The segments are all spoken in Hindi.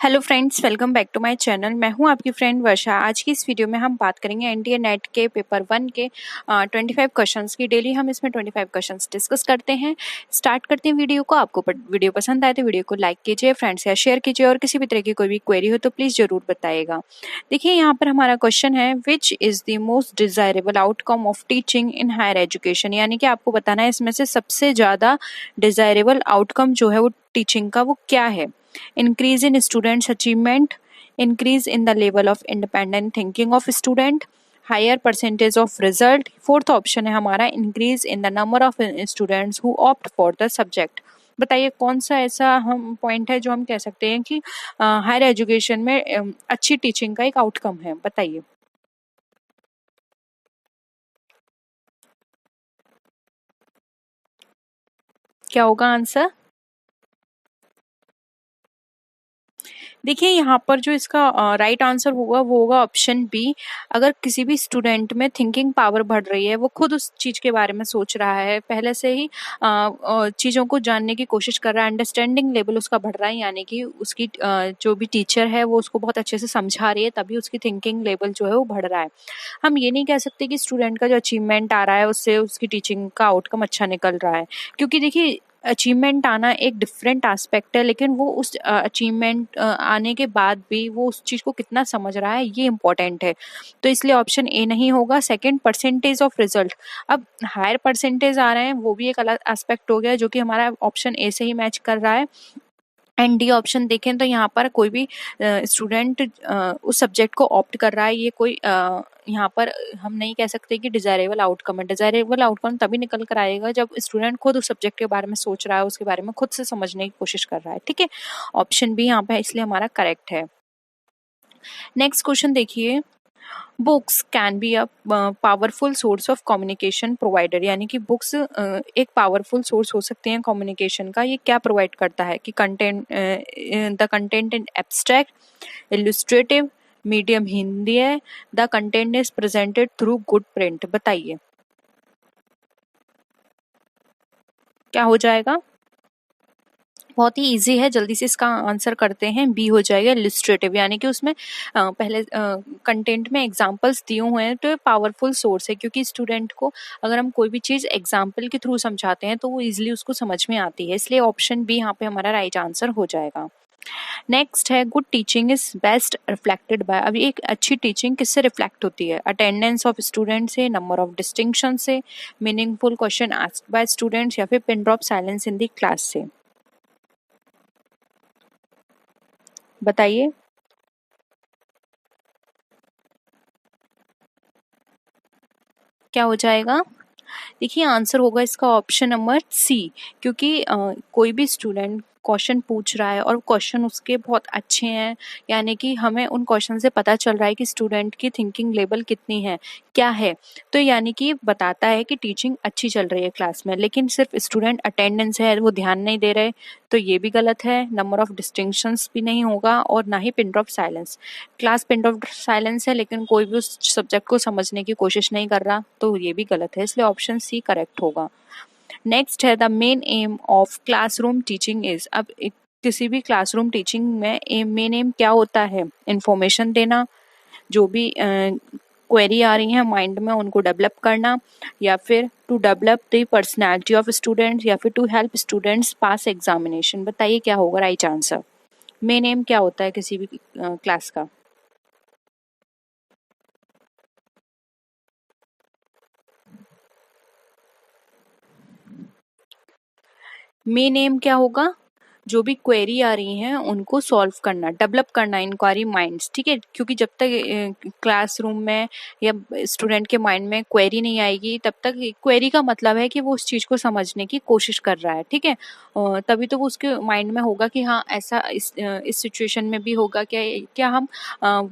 Hello friends, welcome back to my channel. मैं हूं आपकी फ्रेंड वर्षा। आज की इस वीडियो में हम बात करेंगे एनडीए नेट के पेपर 1 के 25 क्वेश्चंस की। डेली हम इसमें 25 क्वेश्चंस डिस्कस करते हैं। स्टार्ट करते हैं वीडियो को। आपको वीडियो पसंद आए तो वीडियो को लाइक कीजिए, फ्रेंड्स या शेयर कीजिए, और किसी भी तरह की कोई भी क्वेरी हो तो प्लीज़ ज़रूर बताइएगा। देखिए, यहाँ पर हमारा क्वेश्चन है, which is the most desirable outcome of teaching in higher education. यानी कि आपको बताना है इसमें से सबसे ज़्यादा डिज़ायरेबल आउटकम जो है वो टीचिंग का वो क्या है। Increase in students' achievement, increase in the level of independent thinking of student, higher percentage of result। Fourth option है हमारा, increase in the number of students who opt for the subject। बताइए कौन सा ऐसा हम पॉइंट है जो हम कह सकते हैं कि हायर एजुकेशन में अच्छी टीचिंग का एक आउटकम है। बताइए क्या होगा आंसर। देखिए, यहाँ पर जो इसका राइट आंसर होगा वो होगा ऑप्शन बी। अगर किसी भी स्टूडेंट में थिंकिंग पावर बढ़ रही है, वो खुद उस चीज़ के बारे में सोच रहा है, पहले से ही चीज़ों को जानने की कोशिश कर रहा है, अंडरस्टैंडिंग लेवल उसका बढ़ रहा है, यानी कि उसकी जो भी टीचर है वो उसको बहुत अच्छे से समझा रही है, तभी उसकी थिंकिंग लेवल जो है वो बढ़ रहा है। हम ये नहीं कह सकते कि स्टूडेंट का जो अचीवमेंट आ रहा है उससे उसकी टीचिंग का आउटकम अच्छा निकल रहा है, क्योंकि देखिए अचीवमेंट आना एक डिफरेंट एस्पेक्ट है, लेकिन वो उस अचीवमेंट आने के बाद भी वो उस चीज़ को कितना समझ रहा है ये इम्पोर्टेंट है। तो इसलिए ऑप्शन ए नहीं होगा। Second, percentage of result. अब हायर परसेंटेज आ रहे हैं वो भी एक अलग एस्पेक्ट हो गया, जो कि हमारा ऑप्शन ए से ही मैच कर रहा है। एंड डी ऑप्शन देखें तो यहाँ पर कोई भी स्टूडेंट उस सब्जेक्ट को ऑप्ट कर रहा है, ये कोई यहाँ पर हम नहीं कह सकते कि डिजायरेबल आउटकम है। डिजायरेबल आउटकम तभी निकल कर आएगा जब स्टूडेंट खुद उस सब्जेक्ट के बारे में सोच रहा है, उसके बारे में खुद से समझने की कोशिश कर रहा है। ठीक है, ऑप्शन बी यहाँ पे इसलिए हमारा करेक्ट है। नेक्स्ट क्वेश्चन देखिए, books can be a powerful source of communication provider. यानी कि बुक्स एक पावरफुल सोर्स हो सकते हैं कम्युनिकेशन का। ये क्या प्रोवाइड करता है कि content, the content in abstract, illustrative, medium Hindi है, the content is presented through good print. बताइए क्या हो जाएगा। बहुत ही इजी है, जल्दी से इसका आंसर करते हैं। बी हो जाएगा, इलिस्ट्रेटिव। यानी कि उसमें पहले कंटेंट में एग्जांपल्स दिए हुए हैं, तो पावरफुल सोर्स है, क्योंकि स्टूडेंट को अगर हम कोई भी चीज़ एग्जांपल के थ्रू समझाते हैं तो वो इजीली उसको समझ में आती है। इसलिए ऑप्शन बी यहाँ पे हमारा राइट आंसर हो जाएगा। नेक्स्ट है, good teaching is best reflected by. अभी एक अच्छी टीचिंग किससे रिफ्लेक्ट होती है? अटेंडेंस ऑफ स्टूडेंट से, नंबर ऑफ डिस्टिंक्शन से, meaningful question asked by students, या फिर pin drop silence in the class से। बताइए क्या हो जाएगा। देखिए आंसर होगा इसका ऑप्शन नंबर सी, क्योंकि कोई भी स्टूडेंट क्वेश्चन पूछ रहा है और क्वेश्चन उसके बहुत अच्छे हैं, यानी कि हमें उन क्वेश्चन से पता चल रहा है कि स्टूडेंट की थिंकिंग लेवल कितनी है, क्या है। तो यानी कि बताता है कि टीचिंग अच्छी चल रही है क्लास में। लेकिन सिर्फ स्टूडेंट अटेंडेंस है, वो ध्यान नहीं दे रहे, तो ये भी गलत है। नंबर ऑफ डिस्टिंक्शंस भी नहीं होगा, और ना ही pin drop silence. Class pin drop silence है, लेकिन कोई भी उस सब्जेक्ट को समझने की कोशिश नहीं कर रहा, तो ये भी गलत है। इसलिए ऑप्शन सी करेक्ट होगा। नेक्स्ट है, the main M of classroom teaching is. अब किसी भी क्लासरूम टीचिंग में मेन एम क्या होता है? इंफॉर्मेशन देना, जो भी क्वेरी आ रही है माइंड में उनको डेवलप करना, या फिर to develop the personality of students, या फिर to help students pass examination. बताइए क्या होगा राइट आंसर। मेन एम क्या होता है किसी भी क्लास का? मेन एम क्या होगा? जो भी क्वेरी आ रही हैं उनको सॉल्व करना, डेवलप करना इंक्वायरी माइंड्स। ठीक है, क्योंकि जब तक क्लासरूम में या स्टूडेंट के माइंड में क्वेरी नहीं आएगी, तब तक क्वेरी का मतलब है कि वो उस चीज़ को समझने की कोशिश कर रहा है। ठीक है, तभी तो वो उसके माइंड में होगा कि हाँ ऐसा इस सिचुएशन में भी होगा क्या। क्या हम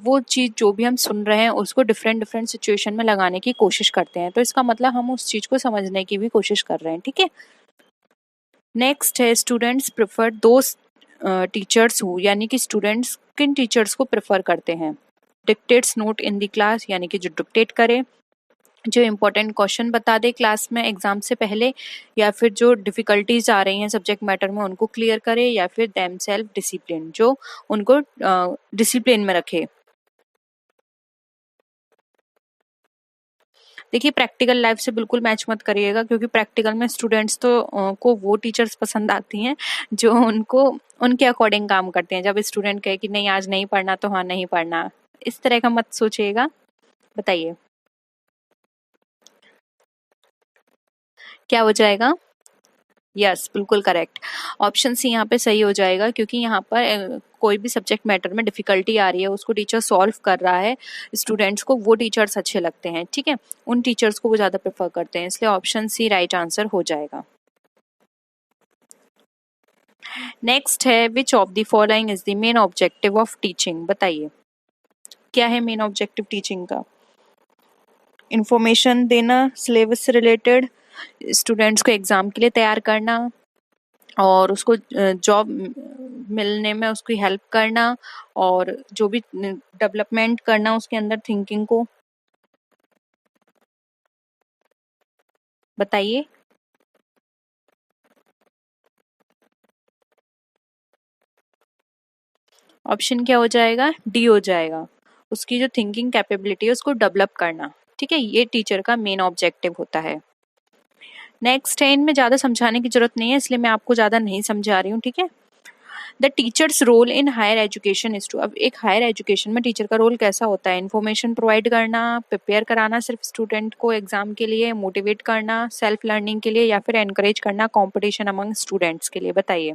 वो चीज़ जो भी हम सुन रहे हैं उसको डिफरेंट डिफरेंट सिचुएशन में लगाने की कोशिश करते हैं, तो इसका मतलब हम उस चीज़ को समझने की भी कोशिश कर रहे हैं। ठीक है, नेक्स्ट है, students prefer those teachers who. यानी कि स्टूडेंट्स किन टीचर्स को प्रेफर करते हैं? Dictates note in the class, यानी कि जो डिक्टेट करे, जो इम्पोर्टेंट क्वेश्चन बता दे क्लास में एग्जाम से पहले, या फिर जो डिफिकल्टीज आ रही हैं सब्जेक्ट मैटर में उनको क्लियर करे, या फिर देम सेल्फ डिसिप्लिन, जो उनको डिसिप्लिन में रखे। देखिए प्रैक्टिकल लाइफ से बिल्कुल मैच मत करिएगा, क्योंकि प्रैक्टिकल में स्टूडेंट्स तो को वो टीचर्स पसंद आती हैं जो उनको उनके अकॉर्डिंग काम करते हैं। जब स्टूडेंट कहे कि नहीं आज नहीं पढ़ना तो हाँ नहीं पढ़ना, इस तरह का मत सोचिएगा। बताइए क्या हो जाएगा? यस बिल्कुल करेक्ट, ऑप्शन सी यहाँ पे सही हो जाएगा, क्योंकि यहाँ पर कोई भी सब्जेक्ट मैटर में डिफिकल्टी आ रही है उसको टीचर सॉल्व कर रहा है, स्टूडेंट्स को वो टीचर्स अच्छे लगते हैं, ठीक है, उन टीचर्स को वो ज्यादा प्रेफर करते हैं, इसलिए ऑप्शन सी राइट आंसर हो जाएगा। नेक्स्ट है which of the following is the main objective of teaching? बताइए क्या है मेन ऑब्जेक्टिव टीचिंग का? इंफॉर्मेशन देना सिलेबस से रिलेटेड, स्टूडेंट्स को एग्जाम के लिए तैयार करना, और उसको जॉब मिलने में उसकी हेल्प करना, और जो भी डेवलपमेंट करना उसके अंदर थिंकिंग को। बताइए ऑप्शन क्या हो जाएगा? डी हो जाएगा, उसकी जो थिंकिंग कैपेबिलिटी है उसको डेवलप करना, ठीक है, ये टीचर का मेन ऑब्जेक्टिव होता है। नेक्स्ट है, इनमें ज्यादा समझाने की जरूरत नहीं है इसलिए मैं आपको ज्यादा नहीं समझा रही हूँ, ठीक है। The teacher's role in higher education is to, अब एक हायर एजुकेशन में टीचर का रोल कैसा होता है? इन्फॉर्मेशन प्रोवाइड करना, प्रिपेयर कराना सिर्फ स्टूडेंट को एग्जाम के लिए, मोटिवेट करना सेल्फ लर्निंग के लिए, या फिर एनकरेज करना कंपटीशन अमंग स्टूडेंट्स के लिए। बताइए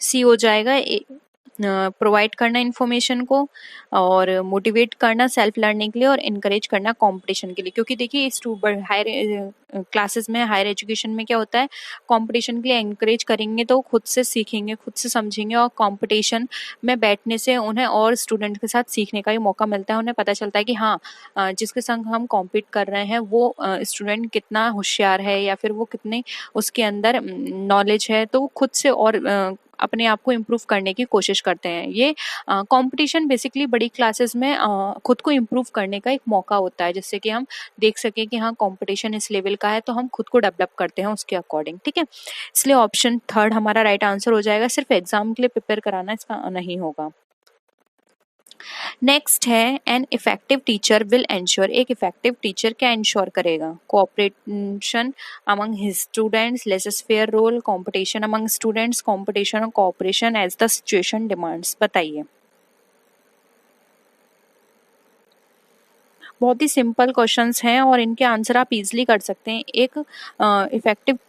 सी हो जाएगा, प्रोवाइड करना इन्फॉर्मेशन को, और मोटिवेट करना सेल्फ लर्निंग के लिए, और इनकरेज करना कंपटीशन के लिए। क्योंकि देखिए हायर क्लासेस में, हायर एजुकेशन में क्या होता है, कंपटीशन के लिए एनकरेज करेंगे तो खुद से सीखेंगे, खुद से समझेंगे, और कंपटीशन में बैठने से उन्हें और स्टूडेंट के साथ सीखने का भी मौका मिलता है। उन्हें पता चलता है कि हाँ जिसके संग हम कॉम्पीट कर रहे हैं वो स्टूडेंट कितना होशियार है, या फिर वो कितने उसके अंदर नॉलेज है, तो वो खुद से और अपने आप को इम्प्रूव करने की कोशिश करते हैं। ये कंपटीशन बेसिकली बड़ी क्लासेस में खुद को इम्प्रूव करने का एक मौका होता है, जिससे कि हम देख सकें कि हाँ कंपटीशन इस लेवल का है, तो हम खुद को डेवलप करते हैं उसके अकॉर्डिंग, ठीक है। इसलिए ऑप्शन थर्ड हमारा राइट आंसर हो जाएगा, सिर्फ एग्जाम के लिए प्रिपेयर कराना इसका नहीं होगा। नेक्स्ट है an effective teacher will ensure, एक इफेक्टिव टीचर क्या इंश्योर करेगा? Cooperation among his students, laissez faire role, competition among students, competition और cooperation as the situation demands. बताइए बहुत ही सिंपल क्वेश्चंस हैं और इनके आंसर आप इजीली कर सकते हैं। एक इफेक्टिव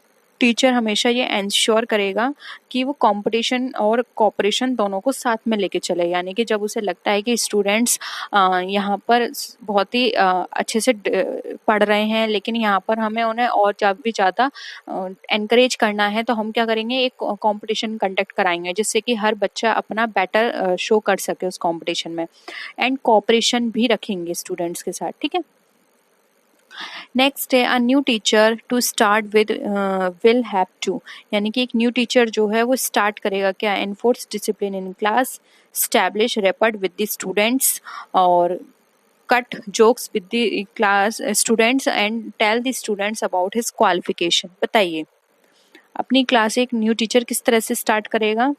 टीचर हमेशा ये एंश्योर करेगा कि वो कंपटीशन और कोऑपरेशन दोनों को साथ में लेके चले, यानी कि जब उसे लगता है कि स्टूडेंट्स यहाँ पर बहुत ही अच्छे से पढ़ रहे हैं, लेकिन यहाँ पर हमें उन्हें और भी ज़्यादा एनकरेज करना है, तो हम क्या करेंगे, एक कंपटीशन कंडक्ट कराएंगे जिससे कि हर बच्चा अपना बेटर शो कर सके उस कंपटीशन में, एंड कोऑपरेशन भी रखेंगे स्टूडेंट्स के साथ, ठीक है। नेक्स्ट है a new teacher to start with will have to, यानी कि एक न्यू टीचर जो है वो स्टार्ट करेगा क्या? Enforce discipline in class, establish rapport with the students, और cut jokes with the class students, and tell the students about his qualification. बताइए अपनी क्लास एक न्यू टीचर किस तरह से स्टार्ट करेगा?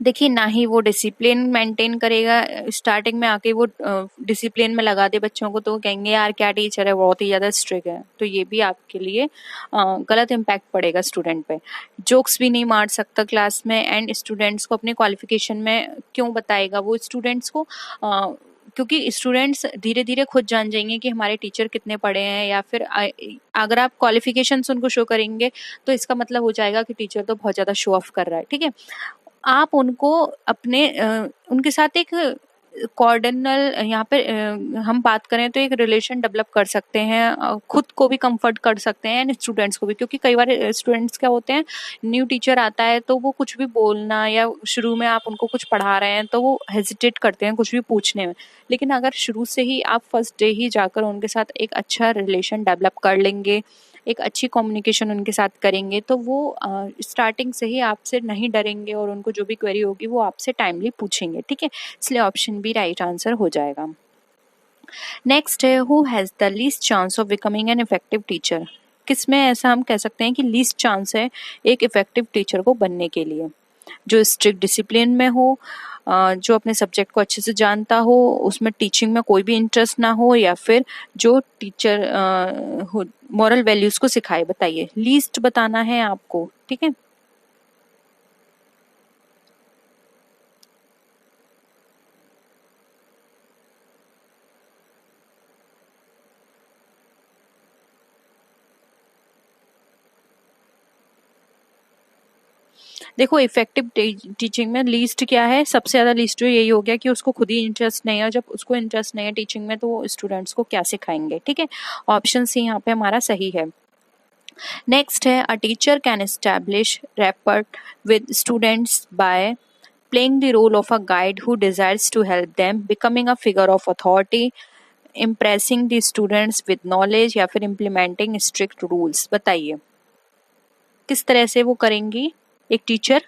देखिए ना ही वो डिसिप्लिन मेंटेन करेगा, स्टार्टिंग में आके वो डिसिप्लिन में लगा दे बच्चों को तो वो कहेंगे यार क्या टीचर है, बहुत ही ज्यादा स्ट्रिक्ट है, तो ये भी आपके लिए गलत इम्पैक्ट पड़ेगा स्टूडेंट पे। जोक्स भी नहीं मार सकता क्लास में, एंड स्टूडेंट्स को अपने क्वालिफिकेशन में क्यों बताएगा वो स्टूडेंट्स को? क्योंकि स्टूडेंट्स धीरे धीरे खुद जान जाएंगे कि हमारे टीचर कितने पढ़े हैं, या फिर अगर आप क्वालिफिकेशंस उनको शो करेंगे तो इसका मतलब हो जाएगा कि टीचर तो बहुत ज्यादा शो ऑफ कर रहा है, ठीक है। आप उनको अपने उनके साथ एक कॉर्डिनल यहाँ पे हम बात करें तो एक रिलेशन डेवलप कर सकते हैं, खुद को भी कंफर्ट कर सकते हैं एंड स्टूडेंट्स को भी, क्योंकि कई बार स्टूडेंट्स क्या होते हैं, न्यू टीचर आता है तो वो कुछ भी बोलना या शुरू में आप उनको कुछ पढ़ा रहे हैं तो वो हेजिटेट करते हैं कुछ भी पूछने में। लेकिन अगर शुरू से ही आप फर्स्ट डे ही जाकर उनके साथ एक अच्छा रिलेशन डेवलप कर लेंगे, एक अच्छी कम्युनिकेशन उनके साथ करेंगे, तो वो स्टार्टिंग से ही आपसे नहीं डरेंगे और उनको जो भी क्वेरी होगी वो आपसे टाइमली पूछेंगे। ठीक है, इसलिए ऑप्शन बी राइट आंसर हो जाएगा। नेक्स्ट है, who has the least chance of becoming an effective teacher. किसमें ऐसा हम कह सकते हैं कि लीस्ट चांस है एक इफेक्टिव टीचर को बनने के लिए? जो स्ट्रिक्ट डिसिप्लिन में हो, जो अपने सब्जेक्ट को अच्छे से जानता हो, उसमें टीचिंग में कोई भी इंटरेस्ट ना हो, या फिर जो टीचर मॉरल वैल्यूज को सिखाए। बताइए, लीस्ट बताना है आपको। ठीक है, देखो इफेक्टिव टीचिंग में लीस्ट क्या है, सबसे ज्यादा लीस्ट जो यही हो गया कि उसको खुद ही इंटरेस्ट नहीं है। जब उसको इंटरेस्ट नहीं है टीचिंग में तो वो स्टूडेंट्स को क्या सिखाएंगे। ठीक है, ऑप्शन सी यहाँ पे हमारा सही है। नेक्स्ट है, a teacher can establish rapport with students by playing the role of a guide who desires to help them, becoming a figure of authority, impressing the students with knowledge, या फिर implementing strict rules। बताइए किस तरह से वो करेंगी एक टीचर।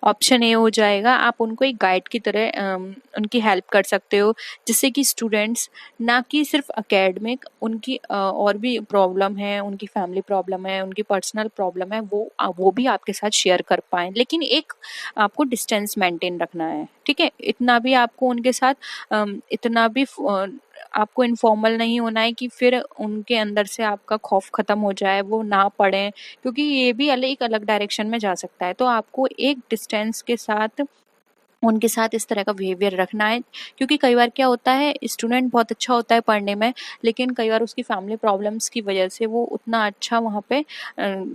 ऑप्शन ए हो जाएगा, आप उनको एक गाइड की तरह उनकी हेल्प कर सकते हो, जिससे कि स्टूडेंट्स ना कि सिर्फ एकेडमिक, उनकी और भी प्रॉब्लम है, उनकी फैमिली प्रॉब्लम है, उनकी पर्सनल प्रॉब्लम है, वो भी आपके साथ शेयर कर पाए। लेकिन एक आपको डिस्टेंस मेंटेन रखना है। ठीक है, इतना भी आपको उनके साथ इतना भी आपको इनफॉर्मल नहीं होना है कि फिर उनके अंदर से आपका खौफ खत्म हो जाए, वो ना पढ़ें, क्योंकि ये भी एक अलग डायरेक्शन में जा सकता है। तो आपको एक डिस्टेंस के साथ उनके साथ इस तरह का बिहेवियर रखना है, क्योंकि कई बार क्या होता है, स्टूडेंट बहुत अच्छा होता है पढ़ने में, लेकिन कई बार उसकी फैमिली प्रॉब्लम्स की वजह से वो उतना अच्छा वहाँ पे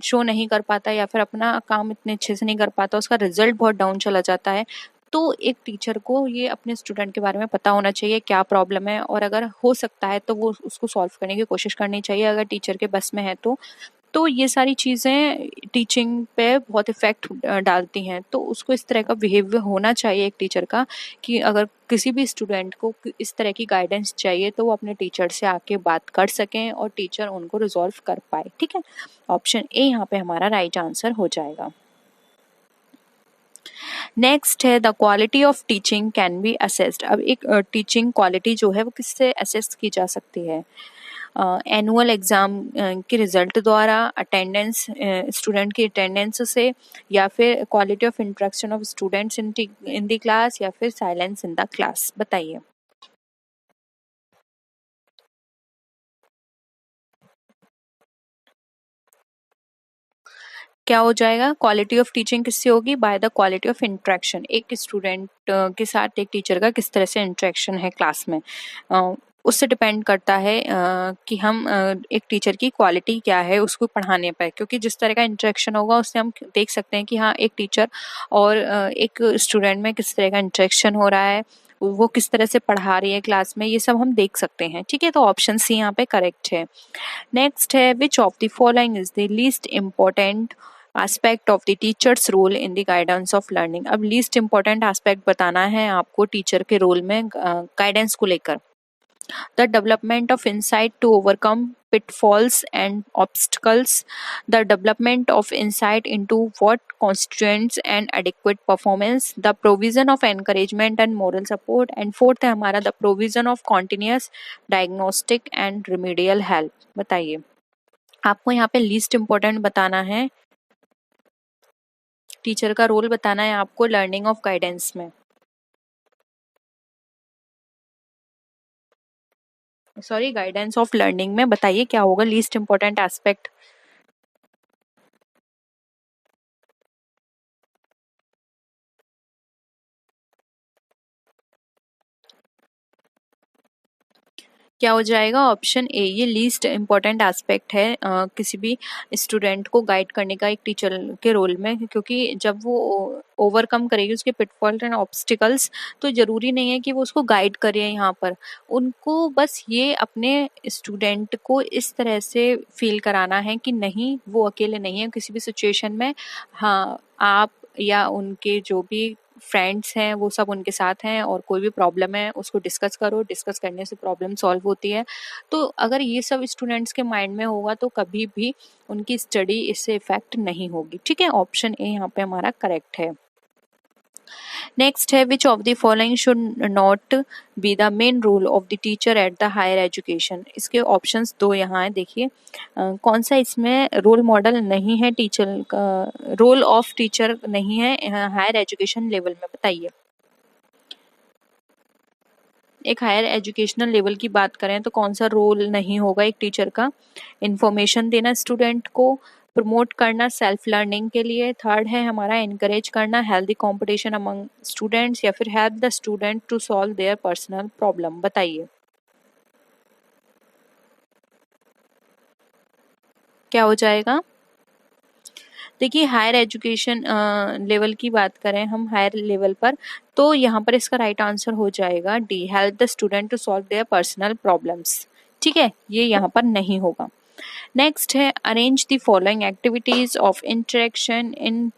शो नहीं कर पाता, या फिर अपना काम इतने अच्छे से नहीं कर पाता, उसका रिजल्ट बहुत डाउन चला जाता है। तो एक टीचर को ये अपने स्टूडेंट के बारे में पता होना चाहिए क्या प्रॉब्लम है, और अगर हो सकता है तो वो उसको सॉल्व करने की कोशिश करनी चाहिए, अगर टीचर के बस में है तो। तो ये सारी चीज़ें टीचिंग पे बहुत इफ़ेक्ट डालती हैं। तो उसको इस तरह का बिहेवियर होना चाहिए एक टीचर का, कि अगर किसी भी स्टूडेंट को इस तरह की गाइडेंस चाहिए तो वो अपने टीचर से आके बात कर सकें और टीचर उनको रिजॉल्व कर पाए। ठीक है, ऑप्शन ए यहाँ पे हमारा राइट आंसर हो जाएगा। नेक्स्ट है, the quality of teaching can be assessed. अब एक टीचिंग क्वालिटी जो है वो किससे असेस की जा सकती है? एनुअल एग्जाम के रिजल्ट द्वारा, अटेंडेंस, स्टूडेंट की अटेंडेंस से, या फिर quality of interaction of students in the class, या फिर साइलेंस इन द क्लास। बताइए क्या हो जाएगा? क्वालिटी ऑफ टीचिंग किससे होगी? By the quality of interaction. एक स्टूडेंट के साथ एक टीचर का किस तरह से इंटरेक्शन है क्लास में, उससे डिपेंड करता है कि हम एक टीचर की क्वालिटी क्या है उसको पढ़ाने पर, क्योंकि जिस तरह का इंटरेक्शन होगा उससे हम देख सकते हैं कि हाँ, एक टीचर और एक स्टूडेंट में किस तरह का इंटरेक्शन हो रहा है, वो किस तरह से पढ़ा रही है क्लास में, ये सब हम देख सकते हैं। ठीक है, तो ऑप्शन सी यहाँ पे करेक्ट है। नेक्स्ट है, which of the following is the least important aspect of the teacher's role in the guidance of learning. अब लीस्ट इम्पोर्टेंट एस्पेक्ट बताना है आपको टीचर के रोल में गाइडेंस को लेकर। The development of insight to overcome pitfalls and obstacles, the development of insight into what constitutes an adequate performance, the provision of encouragement and moral support, and fourth है हमारा the provision of continuous diagnostic and remedial help। बताइए, आपको यहाँ पे लीस्ट इम्पोर्टेंट बताना है, टीचर का रोल बताना है आपको लर्निंग ऑफ गाइडेंस में, सॉरी गाइडेंस ऑफ लर्निंग में। बताइए क्या होगा लीस्ट इम्पोर्टेंट एस्पेक्ट। क्या हो जाएगा? ऑप्शन ए, ये लीस्ट इम्पॉर्टेंट एस्पेक्ट है किसी भी स्टूडेंट को गाइड करने का एक टीचर के रोल में, क्योंकि जब वो ओवरकम करेगी उसके पिटफॉल्स एंड ऑब्स्टिकल्स, तो जरूरी नहीं है कि वो उसको गाइड करे। यहाँ पर उनको बस ये अपने स्टूडेंट को इस तरह से फील कराना है कि नहीं, वो अकेले नहीं है किसी भी सिचुएशन में। हाँ, आप या उनके जो भी फ्रेंड्स हैं वो सब उनके साथ हैं, और कोई भी प्रॉब्लम है उसको डिस्कस करो, डिस्कस करने से प्रॉब्लम सॉल्व होती है। तो अगर ये सब स्टूडेंट्स के माइंड में होगा तो कभी भी उनकी स्टडी इससे इफेक्ट नहीं होगी। ठीक है, ऑप्शन ए यहाँ पे हमारा करेक्ट है। नेक्स्ट है, which of the following should not be the main role of the teacher at the higher education. इसके ऑप्शंस दो यहाँ है, देखिए कौन सा इसमें रोल मॉडल नहीं है, टीचर का रोल ऑफ टीचर नहीं है हायर एजुकेशन लेवल में, बताइए। एक हायर एजुकेशनल लेवल की बात करें तो कौन सा रोल नहीं होगा एक टीचर का? इंफॉर्मेशन देना स्टूडेंट को, प्रमोट करना सेल्फ लर्निंग के लिए, थर्ड है हमारा एनकरेज करना हेल्दी कंपटीशन अमंग स्टूडेंट्स, या फिर help the student to solve their personal problem, बताइए क्या हो जाएगा? देखिए, हायर एजुकेशन लेवल की बात करें हम हायर लेवल पर, तो यहाँ पर इसका राइट आंसर हो जाएगा D, help the student to solve their personal problems. ठीक है, ये यहाँ पर नहीं होगा। नेक्स्ट है, arrange the following activities of interaction in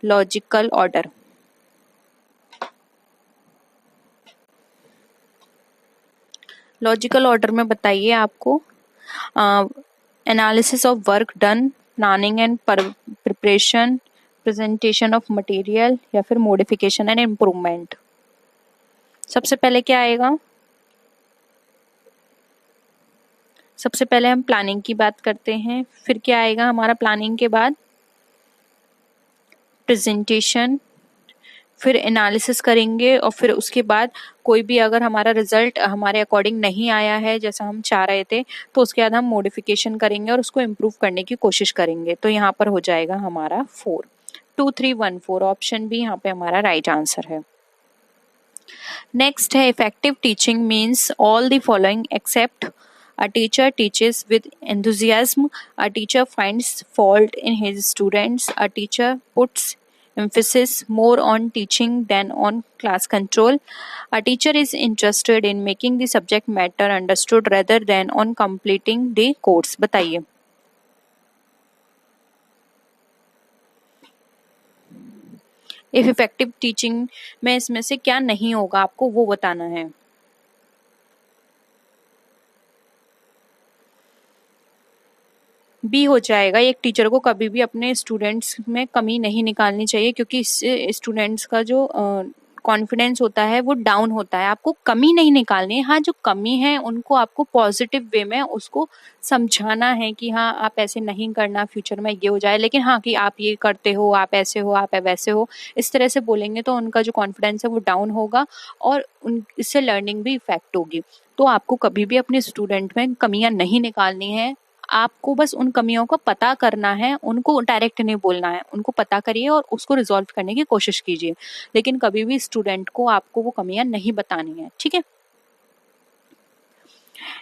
logical order. Logical order में बताइए आपको, analysis of work done, planning and preparation, presentation of material, या फिर मॉडिफिकेशन एंड इम्प्रूवमेंट। सबसे पहले क्या आएगा? सबसे पहले हम प्लानिंग की बात करते हैं, फिर क्या आएगा हमारा प्लानिंग के बाद? प्रेजेंटेशन, फिर एनालिसिस करेंगे, और फिर उसके बाद कोई भी अगर हमारा रिजल्ट हमारे अकॉर्डिंग नहीं आया है जैसा हम चाह रहे थे, तो उसके बाद हम मॉडिफिकेशन करेंगे और उसको इम्प्रूव करने की कोशिश करेंगे। तो यहाँ पर हो जाएगा हमारा 4, 2 3 1 4, ऑप्शन बी यहाँ पे हमारा राइट आंसर है। नेक्स्ट है, effective teaching means all the following except a teacher teaches with enthusiasm, a teacher finds fault in his students, a teacher puts emphasis more on teaching than on class control, a teacher is interested in making the subject matter understood rather than on completing the course, बताइए। इफ इफेक्टिव टीचिंग में इसमें से क्या नहीं होगा, आपको वो बताना है। बी हो जाएगा, एक टीचर को कभी भी अपने स्टूडेंट्स में कमी नहीं निकालनी चाहिए, क्योंकि इससे स्टूडेंट्स का जो कॉन्फिडेंस होता है वो डाउन होता है। आपको कमी नहीं निकालनी है, हाँ जो कमी है उनको आपको पॉजिटिव वे में उसको समझाना है कि हाँ आप ऐसे नहीं करना, फ्यूचर में ये हो जाए, लेकिन हाँ कि आप ये करते हो, आप ऐसे हो, आप वैसे हो, इस तरह से बोलेंगे तो उनका जो कॉन्फिडेंस है वो डाउन होगा, और इससे लर्निंग भी इफेक्ट होगी। तो आपको कभी भी अपने स्टूडेंट में कमियां नहीं निकालनी है, आपको बस उन कमियों को पता करना है, उनको डायरेक्ट नहीं बोलना है, उनको पता करिए और उसको रिजॉल्व करने की कोशिश कीजिए, लेकिन कभी भी स्टूडेंट को आपको वो कमियां नहीं बतानी है। ठीक है,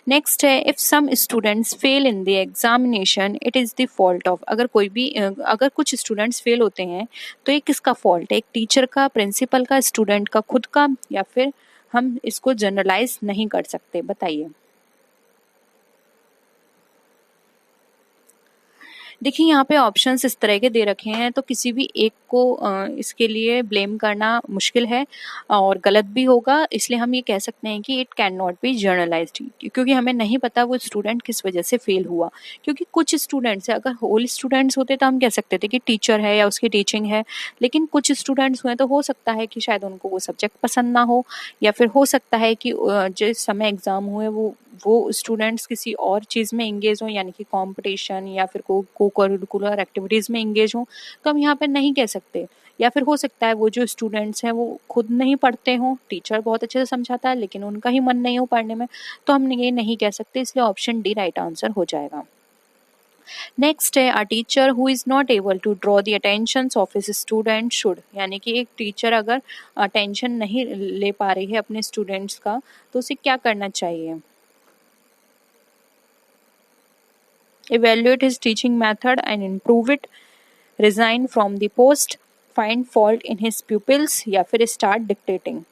नेक्स्ट है, if some students fail in the examination it is the fault of. अगर कोई भी अगर कुछ स्टूडेंट्स फेल होते हैं तो ये किसका फॉल्ट है? एक टीचर का, प्रिंसिपल का, स्टूडेंट का खुद का, या फिर हम इसको जनरलाइज नहीं कर सकते, बताइए। देखिए, यहाँ पे ऑप्शंस इस तरह के दे रखे हैं, तो किसी भी एक को इसके लिए ब्लेम करना मुश्किल है और गलत भी होगा, इसलिए हम ये कह सकते हैं कि it can not be generalised, क्योंकि हमें नहीं पता वो स्टूडेंट किस वजह से फेल हुआ। क्योंकि कुछ स्टूडेंट्स है, अगर होल स्टूडेंट्स होते तो हम कह सकते थे कि टीचर है या उसकी टीचिंग है, लेकिन कुछ स्टूडेंट्स हुए तो हो सकता है कि शायद उनको वो सब्जेक्ट पसंद ना हो, या फिर हो सकता है कि जिस समय एग्जाम हुए वो स्टूडेंट्स किसी और चीज़ में एंगेज हों, यानी कि कंपटीशन या फिर को करिकुलर एक्टिविटीज़ में एंगेज हों, तो हम यहाँ पे नहीं कह सकते। या फिर हो सकता है वो जो स्टूडेंट्स हैं वो खुद नहीं पढ़ते हों, टीचर बहुत अच्छे से समझाता है लेकिन उनका ही मन नहीं हो पढ़ने में, तो हम ये नहीं कह सकते, इसलिए ऑप्शन डी राइट आंसर हो जाएगा। नेक्स्ट है, a teacher who is not able to draw the attention of his student should, यानी कि एक टीचर अगर अटेंशन नहीं ले पा रही है अपने स्टूडेंट्स का तो उसे क्या करना चाहिए? evaluate his teaching method and improve it, resign from the post, find fault in his pupils या फिर start dictating।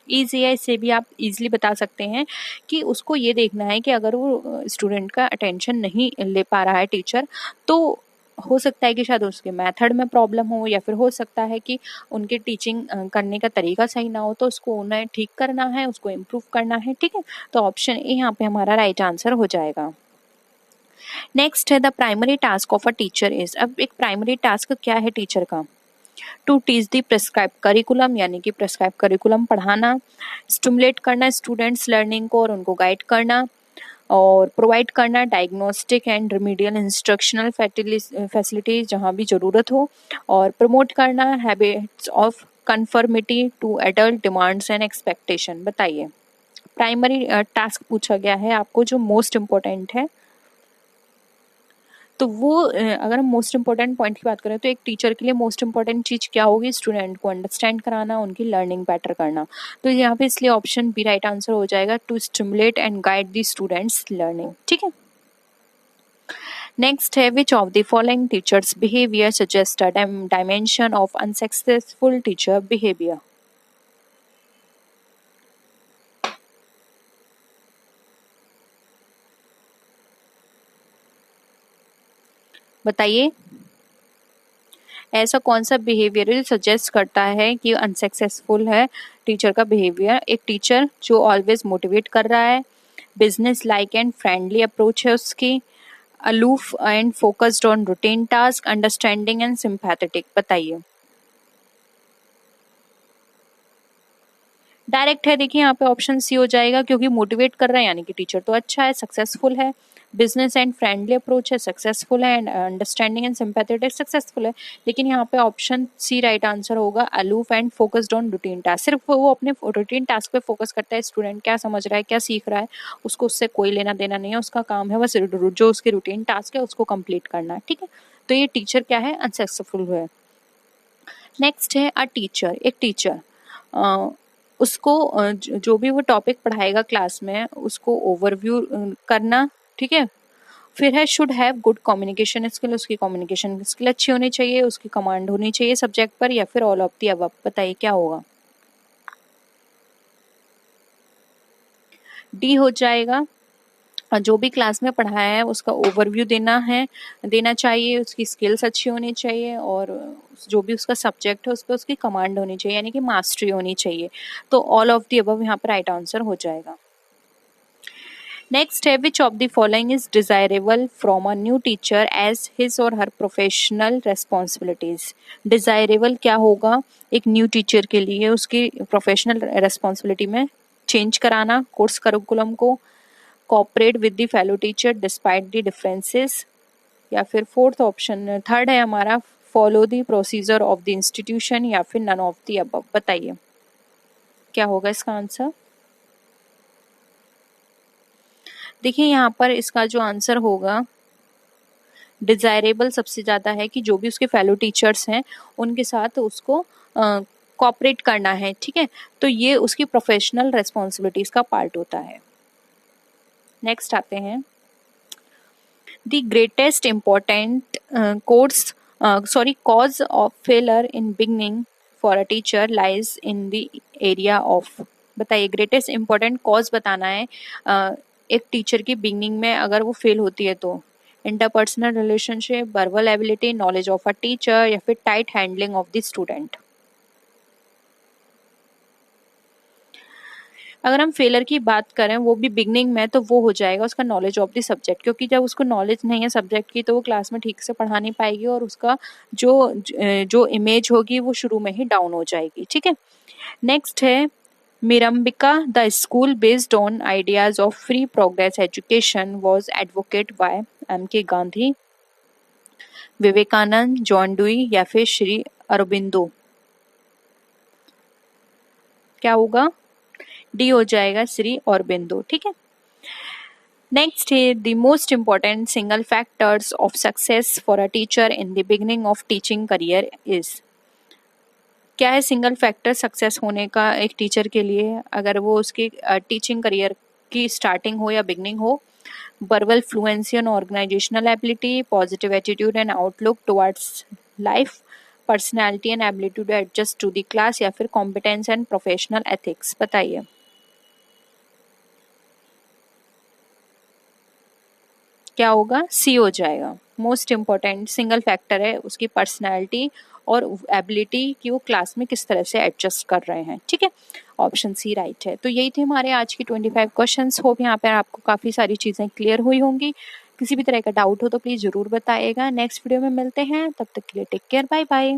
ईजी है, इससे भी आप इजीली बता सकते हैं कि उसको ये देखना है कि अगर वो स्टूडेंट का अटेंशन नहीं ले पा रहा है टीचर, तो हो सकता है कि शायद उसके मेथड में प्रॉब्लम हो, या फिर हो सकता है कि उनके टीचिंग करने का तरीका सही ना हो, तो उसको उन्हें ठीक करना है, उसको इम्प्रूव करना है। ठीक है, तो ऑप्शन ए यहाँ पे हमारा राइट आंसर हो जाएगा। नेक्स्ट है the primary task of a teacher is. अब एक प्राइमरी टास्क क्या है टीचर का? To teach the prescribe curriculum, यानी कि प्रेस्क्राइब करिकुलम पढ़ाना, स्टिमुलेट करना स्टूडेंट्स लर्निंग को और उनको गाइड करना, और प्रोवाइड करना diagnostic and remedial instructional facilities जहाँ भी ज़रूरत हो, और प्रमोट करना habits of conformity to adult demands and expectation. बताइए, प्राइमरी टास्क पूछा गया है आपको जो मोस्ट इम्पोर्टेंट है, तो वो अगर हम मोस्ट इम्पोर्टेंट पॉइंट की बात करें तो एक टीचर के लिए मोस्ट इम्पोर्टेंट चीज़ क्या होगी? स्टूडेंट को अंडरस्टैंड कराना, उनकी लर्निंग बेटर करना। तो यहाँ पे इसलिए ऑप्शन बी राइट आंसर हो जाएगा, to stimulate and guide the students learning. ठीक है, नेक्स्ट है which of the following teachers behaviour suggest a dimension of unsuccessful teacher behaviour. बताइए, ऐसा कौन सा बिहेवियर सजेस्ट करता है कि अनसक्सेसफुल है टीचर का बिहेवियर? एक टीचर जो ऑलवेज मोटिवेट कर रहा है, business like and friendly approach है उसकी, aloof and focused on routine task, understanding and sympathetic. बताइए, डायरेक्ट है, देखिए यहाँ पे ऑप्शन सी हो जाएगा, क्योंकि मोटिवेट कर रहा है यानी कि टीचर तो अच्छा है, सक्सेसफुल है। बिजनेस एंड फ्रेंडली अप्रोच है, सक्सेसफुल है। And understanding and sympathetic, successful है। लेकिन यहाँ पे ऑप्शन सी राइट आंसर होगा, aloof and focused on routine task. सिर्फ वो अपने रूटीन टास्क पे फोकस करता है, स्टूडेंट क्या समझ रहा है, क्या सीख रहा है, उसको उससे कोई लेना देना नहीं है। उसका काम है बस जो उसके रूटीन टास्क है उसको कंप्लीट करना है। ठीक है, तो ये टीचर क्या है? अनसक्सेसफुल है। नेक्स्ट है अ टीचर, एक टीचर उसको जो भी वो टॉपिक पढ़ाएगा क्लास में उसको ओवरव्यू करना। ठीक है, फिर है should have good communication skill, उसकी कम्युनिकेशन स्किल अच्छी होनी चाहिए, उसकी कमांड होनी चाहिए सब्जेक्ट पर, या फिर ऑल ऑफ दी अबव। बताइए क्या होगा? डी हो जाएगा, जो भी क्लास में पढ़ाया है उसका ओवरव्यू देना चाहिए, उसकी स्किल्स अच्छी होनी चाहिए, और जो भी उसका सब्जेक्ट है उस पर उसकी कमांड होनी चाहिए, यानी कि मास्टरी होनी चाहिए। तो ऑल ऑफ दी अबव यहाँ पर राइट आंसर हो जाएगा। नेक्स्ट है which of the following is desirable from a new teacher as his or her professional responsibilities. Desirable क्या होगा एक न्यू टीचर के लिए? उसकी प्रोफेशनल रेस्पॉन्सिबिलिटी में चेंज कराना कोर्स करिकुलम को, cooperate with the fellow teacher despite the differences, या फिर फोर्थ ऑप्शन थर्ड है हमारा, follow the procedure of the institution, या फिर नन ऑफ द अबव। बताइए क्या होगा इसका आंसर? देखिए यहाँ पर इसका जो आंसर होगा, डिजायरेबल सबसे ज्यादा है कि जो भी उसके फेलो टीचर्स हैं उनके साथ उसको कॉपरेट करना है। ठीक है, तो ये उसकी प्रोफेशनल रेस्पॉन्सिबिलिटीज का पार्ट होता है। नेक्स्ट आते हैं, the greatest important cause of failure in beginning for a teacher lies in the area of। बताइए, ग्रेटेस्ट इम्पोर्टेंट कॉज बताना है एक टीचर की बिगनिंग में अगर वो फेल होती है तो। Interpersonal relationship, verbal ability, knowledge of a teacher, या फिर tight handling of the student. अगर हम फेलर की बात करें वो भी बिगनिंग में, तो वो हो जाएगा उसका नॉलेज ऑफ द सब्जेक्ट, क्योंकि जब उसको नॉलेज नहीं है सब्जेक्ट की तो वो क्लास में ठीक से पढ़ा नहीं पाएगी, और उसका जो इमेज होगी वो शुरू में ही डाउन हो जाएगी। ठीक है, नेक्स्ट है Mirambika, the school based on ideas of free progress education was advocate by M.K. Gandhi, Vivekananda, John Dewey, या फिर श्री अरबिंदो। क्या होगा? डी हो जाएगा, श्री अरबिंदो। ठीक है, नेक्स्ट है the most important single factors of success for a teacher in the beginning of teaching career is. क्या है सिंगल फैक्टर सक्सेस होने का एक टीचर के लिए अगर वो उसकी टीचिंग करियर की स्टार्टिंग हो या बिगनिंग हो? verbal fluency and organizational ability, positive attitude and outlook towards life, personality and ability to adjust to the class, या फिर कॉम्पिटेंस एंड प्रोफेशनल एथिक्स। बताइए क्या होगा? सी हो जाएगा। मोस्ट इम्पॉर्टेंट सिंगल फैक्टर है उसकी पर्सनैलिटी और एबिलिटी कि वो क्लास में किस तरह से एडजस्ट कर रहे हैं। ठीक है, ऑप्शन सी राइट है। तो यही थे हमारे आज की 25 क्वेश्चंस। होप यहाँ पर आपको काफ़ी सारी चीज़ें क्लियर हुई होंगी। किसी भी तरह का डाउट हो तो प्लीज़ ज़रूर बताइएगा। नेक्स्ट वीडियो में मिलते हैं, तब तक के लिए टेक केयर, बाय बाय।